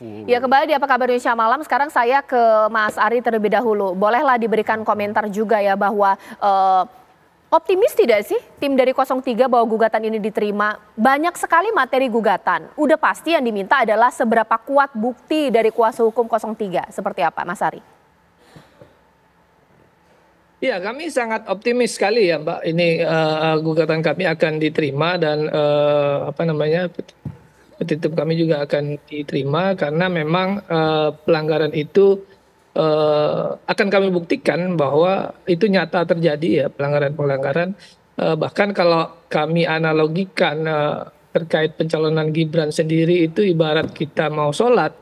full. Ya, kembali di Apa Kabar Indonesia Malam. Sekarang saya ke Mas Ari terlebih dahulu. Bolehlah diberikan komentar juga ya bahwa optimis tidak sih tim dari 03 bahwa gugatan ini diterima? Banyak sekali materi gugatan. Udah pasti yang diminta adalah seberapa kuat bukti dari kuasa hukum 03. Seperti apa, Mas Ari? Ya, kami sangat optimis sekali ya, Mbak. Ini gugatan kami akan diterima dan petitum kami juga akan diterima karena memang pelanggaran itu akan kami buktikan bahwa itu nyata terjadi ya, pelanggaran-pelanggaran. Bahkan kalau kami analogikan terkait pencalonan Gibran sendiri itu ibarat kita mau sholat,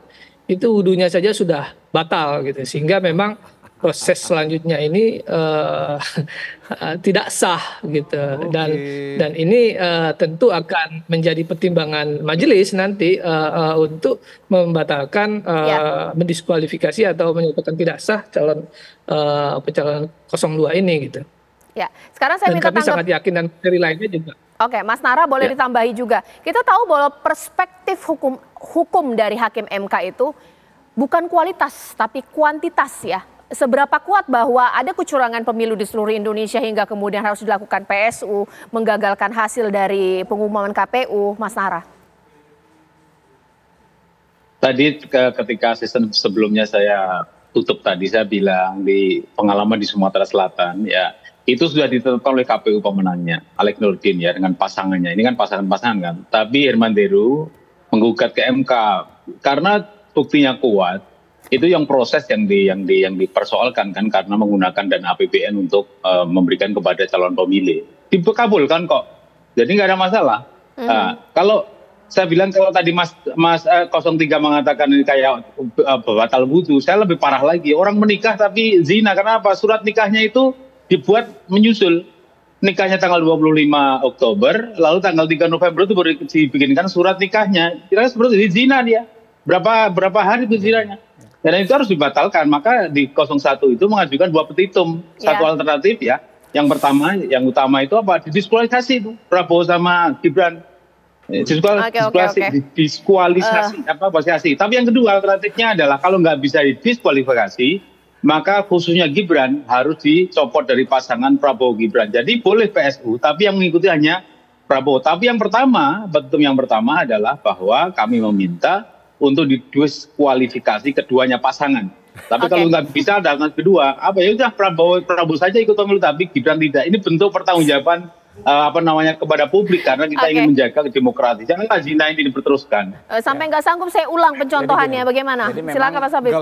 itu wudunya saja sudah batal gitu. Sehingga memang proses selanjutnya ini tidak sah gitu. Dan ini tentu akan menjadi pertimbangan majelis nanti untuk membatalkan mendiskualifikasi atau menyatakan tidak sah pencalonan 02 ini gitu. Ya, sekarang saya minta kami sangat yakin dan materi lainnya juga. Oke, Mas Nara boleh ditambahi juga. Kita tahu bahwa perspektif hukum dari hakim MK itu bukan kualitas tapi kuantitas ya. Seberapa kuat bahwa ada kecurangan pemilu di seluruh Indonesia hingga kemudian harus dilakukan PSU, menggagalkan hasil dari pengumuman KPU, Mas Nara? Tadi ketika season sebelumnya saya tutup tadi, saya bilang di pengalaman di Sumatera Selatan, ya itu sudah ditetapkan oleh KPU pemenangnya, Alex Nurdin ya dengan pasangannya. Ini kan pasangan-pasangan kan. Tapi Herman Deru menggugat ke MK karena buktinya kuat. Itu yang proses yang dipersoalkan kan karena menggunakan dana APBN untuk memberikan kepada calon pemilih. Dikabulkan kok. Jadi nggak ada masalah. Nah, kalau saya bilang kalau tadi Mas 03 mengatakan ini kayak batal wudu, saya lebih parah lagi. Orang menikah tapi zina. Kenapa? Surat nikahnya itu dibuat menyusul. Nikahnya tanggal 25 Oktober, lalu tanggal 3 November itu baru dibikinkan surat nikahnya. Kira-kira seperti itu zina dia. Berapa hari itu zinanya? Dan itu harus dibatalkan. Maka di 01 itu mengajukan 2 petitum. Satu alternatif ya. Yang pertama, yang utama itu apa? Didiskualifikasi itu Prabowo sama Gibran. Diskualifikasi. Tapi yang kedua alternatifnya adalah kalau nggak bisa didiskualifikasi, maka khususnya Gibran harus dicopot dari pasangan Prabowo Gibran. Jadi boleh PSU, tapi yang mengikuti hanya Prabowo. Tapi yang pertama, petitum yang pertama adalah bahwa kami meminta untuk didiskualifikasi keduanya pasangan. Tapi kalau nggak bisa dengan kedua, ya udah Prabowo saja ikut pemilu tapi Gibran tidak. Ini bentuk pertanggungjawaban kepada publik karena kita ingin menjaga demokratis. Janganlah zina ini diteruskan. Sampai nggak sanggup saya ulang pencontohannya bagaimana? Silakan Mas Habib.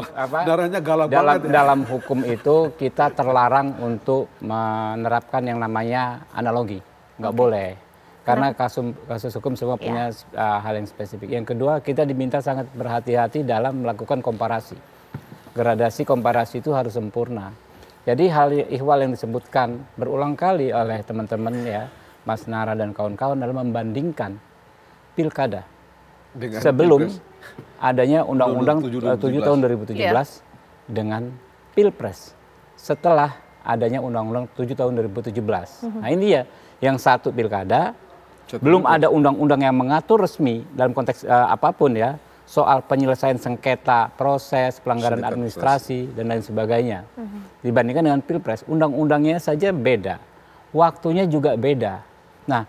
Darahnya galak banget. Dalam hukum itu kita terlarang untuk menerapkan yang namanya analogi. Nggak boleh. Karena kasus hukum semua punya hal yang spesifik. Yang kedua, kita diminta sangat berhati-hati dalam melakukan komparasi. Gradasi komparasi itu harus sempurna. Jadi hal ihwal yang disebutkan berulang kali oleh teman-teman ya, Mas Nara dan kawan-kawan dalam membandingkan pilkada. Sebelum adanya Undang-Undang 7 tahun 2017 dengan Pilpres. Setelah adanya Undang-Undang 7 tahun 2017. Nah ini ya, yang satu pilkada, belum ada undang-undang yang mengatur resmi dalam konteks apapun ya soal penyelesaian sengketa, proses, pelanggaran administrasi dan lain sebagainya. Dibandingkan dengan Pilpres, undang-undangnya saja beda, waktunya juga beda. Nah,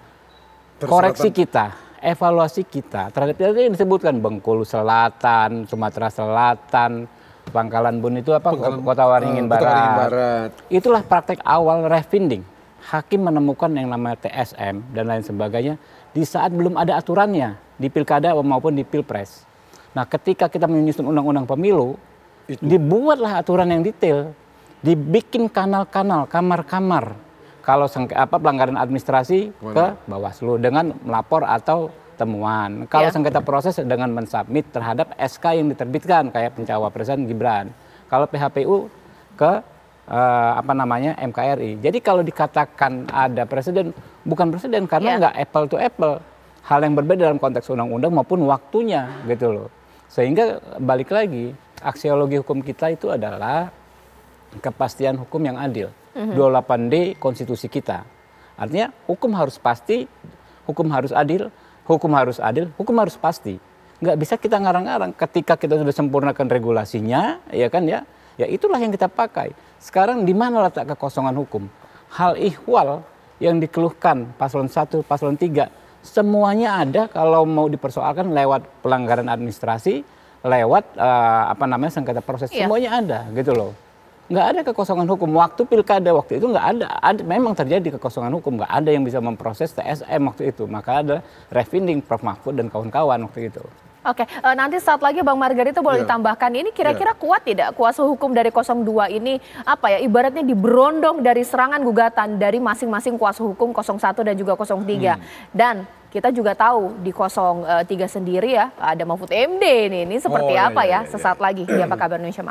koreksi kita, evaluasi kita terhadap yang disebutkan Bengkulu Selatan, Sumatera Selatan, Pangkalan Bun itu apa? Kota Waringin Barat. Itulah praktek awal refinding. Hakim menemukan yang namanya TSM dan lain sebagainya di saat belum ada aturannya di pilkada maupun di Pilpres. Nah, ketika kita menyusun undang-undang pemilu, dibuatlah aturan yang detail, dibikin kanal-kanal, kamar-kamar. Kalau pelanggaran administrasi ke Bawaslu dengan melapor atau temuan. Kalau sengketa proses dengan mensubmit terhadap SK yang diterbitkan kayak pencawapresan Gibran. Kalau PHPU ke MKRI. Jadi kalau dikatakan ada presiden, bukan presiden karena nggak apple to apple. Hal yang berbeda dalam konteks undang-undang maupun waktunya gitu loh. Sehingga balik lagi, aksiologi hukum kita itu adalah kepastian hukum yang adil. 28D konstitusi kita. Artinya hukum harus pasti, hukum harus adil, hukum harus pasti. nggak bisa kita ngarang-ngarang. Ketika kita sudah sempurnakan regulasinya, ya kan ya itulah yang kita pakai. Sekarang di mana letak kekosongan hukum? Hal ihwal yang dikeluhkan paslon 1, paslon 3, semuanya ada kalau mau dipersoalkan lewat pelanggaran administrasi, lewat sengketa proses, semuanya ada gitu loh. Nggak ada kekosongan hukum. Waktu pilkada waktu itu nggak ada, memang terjadi kekosongan hukum, nggak ada yang bisa memproses TSM waktu itu. Maka ada refinding Prof Mahfud dan kawan-kawan waktu itu. Oke, nanti saat lagi Bang Margarito boleh ditambahkan, ini kira-kira kuat tidak kuasa hukum dari 02 ini ibaratnya diberondong dari serangan gugatan dari masing-masing kuasa hukum 01 dan juga 03. Dan kita juga tahu di 03 sendiri ya ada Mahfud MD ini seperti sesaat lagi di Apa Kabar Indonesia Malam.